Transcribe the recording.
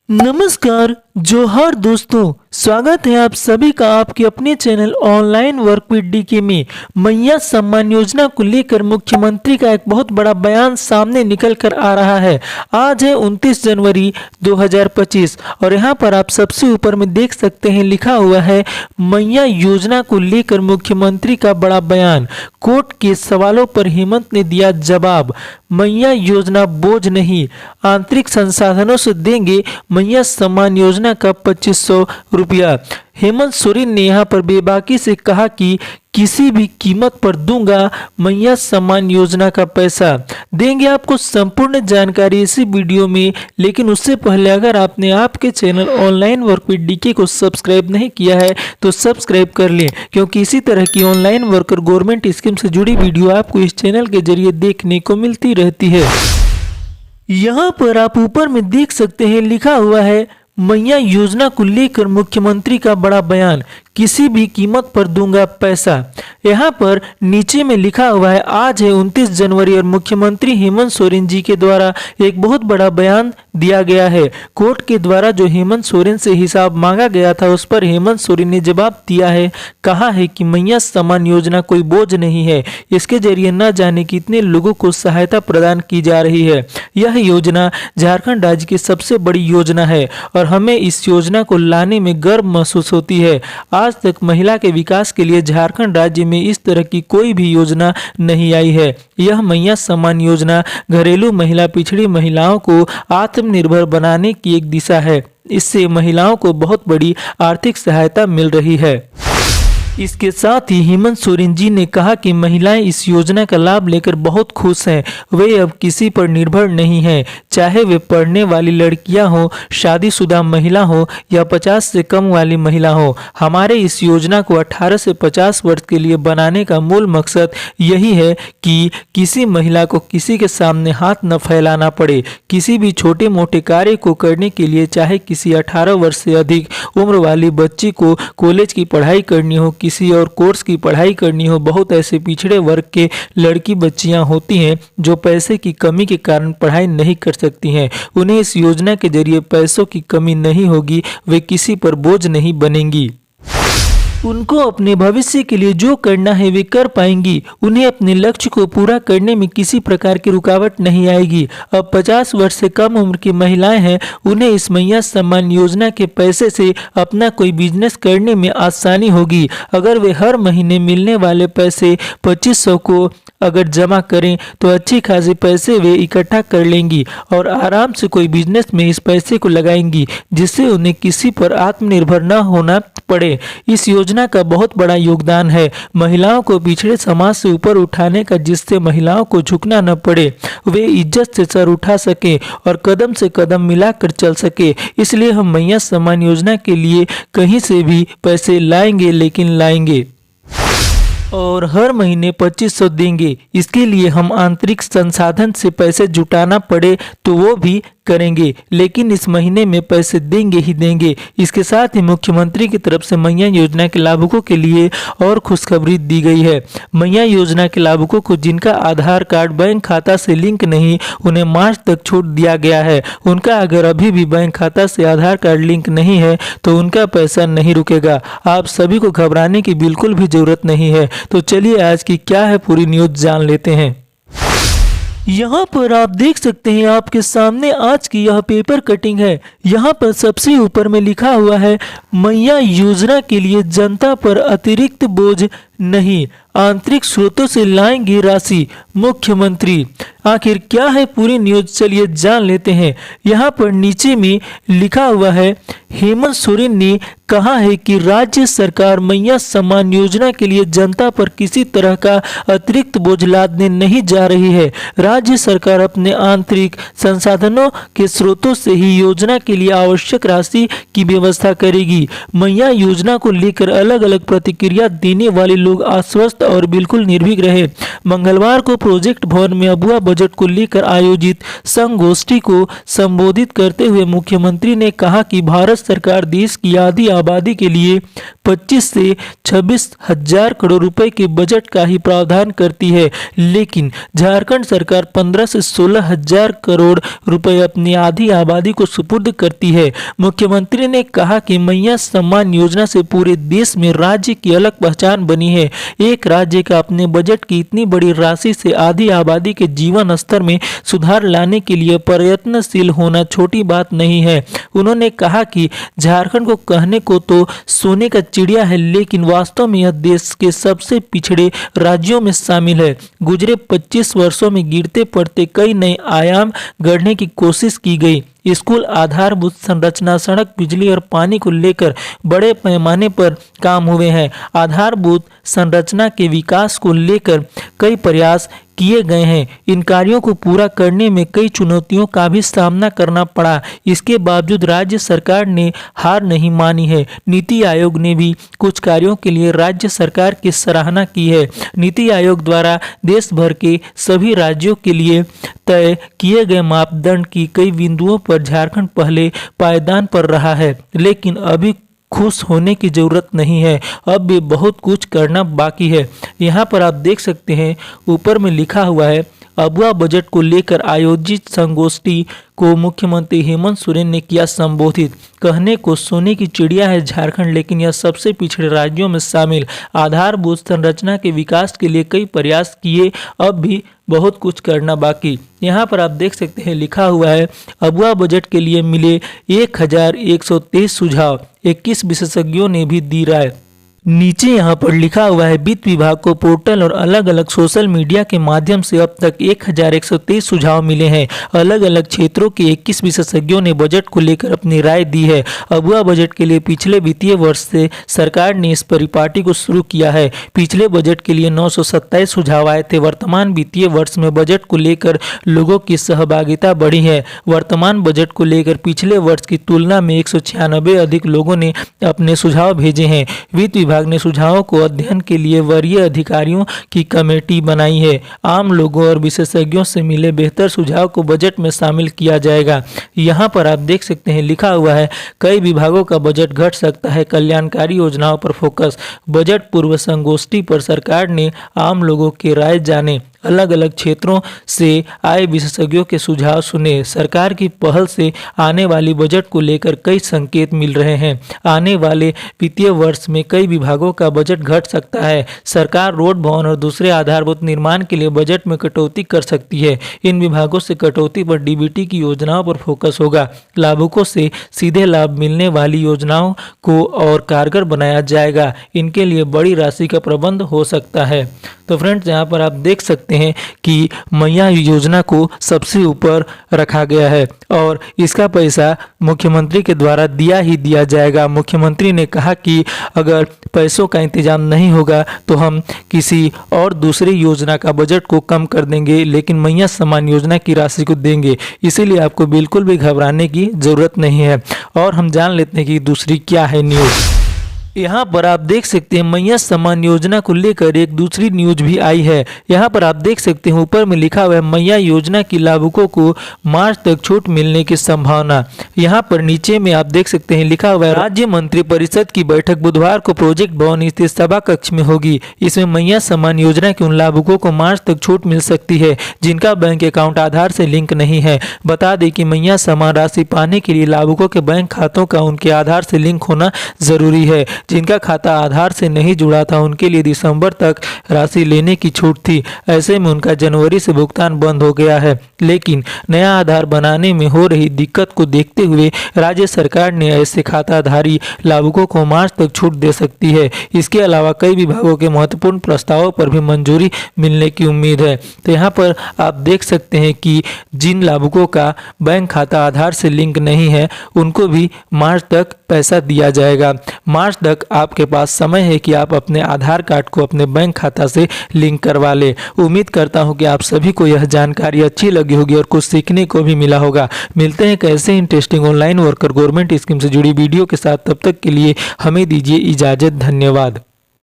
नमस्कार, जोहार दोस्तों। स्वागत है आप सभी का आपके अपने channel online work with DK में। मैया सम्मान योजना को लेकर मुख्यमंत्री का एक बहुत बड़ा बयान सामने निकल कर आ रहा है। आज है 29 जनवरी 2025 और यहाँ पर आप सबसे ऊपर में देख सकते हैं लिखा हुआ है मैया योजना को लेकर मुख्यमंत्री का बड़ा बयान। कोर्ट के सवालों पर हेमंत ने दिया जवाब। मैया योजना बोझ नहीं, आंतरिक संसाधनों से देंगे मैया सम्मान योजना का 2500 रुपया। हेमंत सोरेन ने यहां पर बेबाकी से कहा कि किसी भी कीमत पर दूंगा मैया सम्मान योजना का पैसा। देंगे आपको संपूर्ण जानकारी इसी वीडियो में, लेकिन उससे पहले अगर आपने आपके channel online work with DK को सब्सक्राइब नहीं किया है तो सब्सक्राइब कर लें, क्योंकि इसी तरह की ऑनलाइन वर्कर गवर्नमेंट स्कीम से जुड़ी वीडियो आपको इस चैनल के जरिए देखने को मिलती रहती है। यहाँ पर आप ऊपर में देख सकते हैं लिखा हुआ है मैया योजना को लेकर मुख्यमंत्री का बड़ा बयान, किसी भी कीमत पर दूंगा पैसा। यहाँ पर नीचे में लिखा हुआ है आज है 29 जनवरी और मुख्यमंत्री हेमंत सोरेन जी के द्वारा एक बहुत बड़ा बयान दिया गया है। कोर्ट के द्वारा जो हेमंत सोरेन से हिसाब मांगा गया था उस पर हेमंत सोरेन ने जवाब दिया है। कहा है कि मैया सम्मान योजना कोई बोझ नहीं है, इसके जरिए न जाने कितने लोगों को सहायता प्रदान की जा रही है। यह योजना झारखंड राज्य की सबसे बड़ी योजना है और हमें इस योजना को लाने में गर्व महसूस होती है। आज तक महिला के विकास के लिए झारखंड राज्य में इस तरह की कोई भी योजना नहीं आई है। यह मैया सम्मान योजना घरेलू महिला पिछड़ी महिलाओं को आत्मनिर्भर बनाने की एक दिशा है। इससे महिलाओं को बहुत बड़ी आर्थिक सहायता मिल रही है। इसके साथ ही हेमंत सोरेन जी ने कहा कि महिलाएं इस योजना का लाभ लेकर बहुत खुश हैं। वे अब किसी पर निर्भर नहीं हैं, चाहे वे पढ़ने वाली लड़कियां हो, शादीशुदा महिला हो या 50 से कम वाली महिला हो। हमारे इस योजना को 18 से 50 वर्ष के लिए बनाने का मूल मकसद यही है कि किसी महिला को किसी के सामने हाथ न फैलाना पड़े। किसी भी छोटे मोटे कार्य को करने के लिए, चाहे किसी 18 वर्ष से अधिक उम्र वाली बच्ची को कॉलेज की पढ़ाई करनी हो, किसी और कोर्स की पढ़ाई करनी हो, बहुत ऐसे पिछड़े वर्ग के लड़की बच्चियां होती हैं जो पैसे की कमी के कारण पढ़ाई नहीं कर सकती हैं। उन्हें इस योजना के जरिए पैसों की कमी नहीं होगी, वे किसी पर बोझ नहीं बनेंगी। उनको अपने भविष्य के लिए जो करना है वे कर पाएंगी। उन्हें अपने लक्ष्य को पूरा करने में किसी प्रकार की रुकावट नहीं आएगी। अब 50 वर्ष से कम उम्र की महिलाएं हैं, उन्हें इस मैया सम्मान योजना के पैसे से अपना कोई बिजनेस करने में आसानी होगी। अगर वे हर महीने मिलने वाले पैसे 2500 को अगर जमा करें तो अच्छी खासी पैसे वे इकट्ठा कर लेंगी और आराम से कोई बिजनेस में इस पैसे को लगाएंगी, जिससे उन्हें किसी पर आत्मनिर्भर न होना पड़े। इस योजना का बहुत बड़ा योगदान है महिलाओं को पिछड़े समाज से ऊपर उठाने का, जिससे महिलाओं को झुकना न पड़े, वे इज्जत से सर उठा सके और कदम से कदम मिलाकर चल सके। इसलिए हम मैया सम्मान योजना के लिए कहीं से भी पैसे लाएंगे, लेकिन लाएंगे और हर महीने 2500 देंगे। इसके लिए हम आंतरिक संसाधन से पैसे जुटाना पड़े तो वो भी करेंगे, लेकिन इस महीने में पैसे देंगे ही देंगे। इसके साथ ही मुख्यमंत्री की तरफ से मैया योजना के लाभुकों के लिए और खुशखबरी दी गई है। मैया योजना के लाभुकों को जिनका आधार कार्ड बैंक खाता से लिंक नहीं, उन्हें मार्च तक छूट दिया गया है। उनका अगर अभी भी बैंक खाता से आधार कार्ड लिंक नहीं है तो उनका पैसा नहीं रुकेगा। आप सभी को घबराने की बिल्कुल भी जरूरत नहीं है। तो चलिए आज की क्या है पूरी न्यूज जान लेते हैं। यहाँ पर आप देख सकते हैं आपके सामने आज की यह पेपर कटिंग है। यहाँ पर सबसे ऊपर में लिखा हुआ है मैया योजना के लिए जनता पर अतिरिक्त बोझ नहीं, आंतरिक स्रोतों से लाएंगे राशि मुख्यमंत्री। आखिर क्या है पूरी न्यूज, चलिए जान लेते हैं। यहाँ पर नीचे में लिखा हुआ है हेमंत सोरेन ने कहा है कि राज्य सरकार मैया सम्मान योजना के लिए जनता पर किसी तरह का अतिरिक्त बोझ लादने नहीं जा रही है। राज्य सरकार अपने आंतरिक संसाधनों के स्रोतों से ही योजना के लिए आवश्यक राशि की व्यवस्था करेगी। मैया योजना को लेकर अलग अलग प्रतिक्रिया देने वाले लोग आश्वस्त और बिल्कुल निर्भीक रहे। मंगलवार को प्रोजेक्ट भवन में अबुआ बजट को लेकर आयोजित संगोष्ठी को संबोधित करते हुए मुख्यमंत्री ने कहा कि भारत सरकार देश की आधी आबादी के लिए 25 से 26 हजार करोड़ रुपए के बजट का ही प्रावधान करती है, लेकिन झारखंड सरकार 15 से 16 हजार करोड़ रुपए अपनी आधी आबादी को सुपुर्द करती है। मुख्यमंत्री ने कहा कि मैया सम्मान योजना से पूरे देश में राज्य की अलग पहचान बनी है। एक राज्य का अपने बजट की इतनी बड़ी राशि से आधी आबादी के जीवन स्तर में सुधार लाने के लिए प्रयत्नशील होना छोटी बात नहीं है। उन्होंने कहा कि झारखंड को कहने को तो सोने का चिड़िया है, लेकिन वास्तव में यह देश के सबसे पिछड़े राज्यों में शामिल है। गुजरे 25 वर्षों में गिरते पड़ते कई नए आयाम गढ़ने की कोशिश की गई। स्कूल, आधारभूत संरचना, सड़क, बिजली और पानी को लेकर बड़े पैमाने पर काम हुए हैं। आधारभूत संरचना के विकास को लेकर कई प्रयास किए गए हैं। इन कार्यों को पूरा करने में कई चुनौतियों का भी सामना करना पड़ा। इसके बावजूद राज्य सरकार ने हार नहीं मानी है। नीति आयोग ने भी कुछ कार्यों के लिए राज्य सरकार की सराहना की है। नीति आयोग द्वारा देश भर के सभी राज्यों के लिए तय किए गए मापदंड की कई बिंदुओं पर झारखंड पहले पायदान पर रहा है, लेकिन अभी खुश होने की जरूरत नहीं है। अब भी बहुत कुछ करना बाकी है। यहाँ पर आप देख सकते हैं ऊपर में लिखा हुआ है, अबुआ बजट को लेकर आयोजित संगोष्ठी को मुख्यमंत्री हेमंत सोरेन ने किया संबोधित। कहने को सोने की चिड़िया है झारखंड, लेकिन यह सबसे पिछड़े राज्यों में शामिल। आधारभूत संरचना के विकास के लिए कई प्रयास किए, अब भी बहुत कुछ करना बाकी। यहाँ पर आप देख सकते हैं लिखा हुआ है, अबुआ बजट के लिए मिले 1123 सुझाव, 21 विशेषज्ञों ने भी दी राय। नीचे यहाँ पर लिखा हुआ है, वित्त विभाग को पोर्टल और अलग अलग सोशल मीडिया के माध्यम से अब तक 1123 सुझाव मिले हैं। अलग अलग क्षेत्रों के 21 विशेषज्ञों ने बजट को लेकर अपनी राय दी है। अबुआ बजट के लिए पिछले वित्तीय वर्ष से सरकार ने इस परिपाटी को शुरू किया है। पिछले बजट के लिए 927 सुझाव आए थे। वर्तमान वित्तीय वर्ष में बजट को लेकर लोगों की सहभागिता बढ़ी है। वर्तमान बजट को लेकर पिछले वर्ष की तुलना में 196 अधिक लोगों ने अपने सुझाव भेजे हैं। वित्त विभाग ने सुझावों को अध्ययन के लिए वरीय अधिकारियों की कमेटी बनाई है। आम लोगों और विशेषज्ञों से मिले बेहतर सुझाव को बजट में शामिल किया जाएगा। यहाँ पर आप देख सकते हैं लिखा हुआ है, कई विभागों का बजट घट सकता है, कल्याणकारी योजनाओं पर फोकस। बजट पूर्व संगोष्ठी पर सरकार ने आम लोगों की राय जाने, अलग अलग क्षेत्रों से आए विशेषज्ञों के सुझाव सुने। सरकार की पहल से आने वाली बजट को लेकर कई संकेत मिल रहे हैं। आने वाले वित्तीय वर्ष में कई विभागों का बजट घट सकता है। सरकार रोड, भवन और दूसरे आधारभूत निर्माण के लिए बजट में कटौती कर सकती है। इन विभागों से कटौती पर डीबीटी की योजनाओं पर फोकस होगा। लाभुकों से सीधे लाभ मिलने वाली योजनाओं को और कारगर बनाया जाएगा। इनके लिए बड़ी राशि का प्रबंध हो सकता है। तो फ्रेंड्स, यहाँ पर आप देख सकते हैं कि मैया योजना को सबसे ऊपर रखा गया है और इसका पैसा मुख्यमंत्री के द्वारा दिया ही दिया जाएगा। मुख्यमंत्री ने कहा कि अगर पैसों का इंतजाम नहीं होगा तो हम किसी और दूसरी योजना का बजट को कम कर देंगे, लेकिन मैया सम्मान योजना की राशि को देंगे। इसीलिए आपको बिल्कुल भी घबराने की जरूरत नहीं है। और हम जान लेते हैं कि दूसरी क्या है न्यूज़। यहाँ पर आप देख सकते हैं मैया सम्मान योजना को लेकर एक दूसरी न्यूज भी आई है। यहाँ पर आप देख सकते हैं ऊपर में लिखा हुआ है, मैया योजना की लाभुकों को मार्च तक छूट मिलने की संभावना। यहाँ पर नीचे में आप देख सकते हैं लिखा हुआ है, राज्य मंत्री परिषद की बैठक बुधवार को प्रोजेक्ट भवन स्थित सभा कक्ष में होगी। इसमें मैया सम्मान योजना के उन लाभुकों को मार्च तक छूट मिल सकती है जिनका बैंक अकाउंट आधार से लिंक नहीं है। बता दें कि मैया सम्मान राशि पाने के लिए लाभुकों के बैंक खातों का उनके आधार से लिंक होना जरूरी है। जिनका खाता आधार से नहीं जुड़ा था उनके लिए दिसंबर तक राशि लेने की छूट थी। ऐसे में उनका जनवरी से भुगतान बंद हो गया है, लेकिन नया आधार बनाने में हो रही दिक्कत को देखते हुए राज्य सरकार ने ऐसे खाताधारी लाभुकों को मार्च तक छूट दे सकती है। इसके अलावा कई विभागों के महत्वपूर्ण प्रस्तावों पर भी मंजूरी मिलने की उम्मीद है। तो यहाँ पर आप देख सकते हैं कि जिन लाभुकों का बैंक खाता आधार से लिंक नहीं है उनको भी मार्च तक पैसा दिया जाएगा। मार्च तक आपके पास समय है कि आप अपने आधार कार्ड को अपने बैंक खाता से लिंक करवा लें। उम्मीद करता हूं कि आप सभी को यह जानकारी अच्छी लगी होगी और कुछ सीखने को भी मिला होगा। मिलते हैं कैसे interesting online worker government scheme से जुड़ी वीडियो के साथ। तब तक के लिए हमें दीजिए इजाजत। धन्यवाद।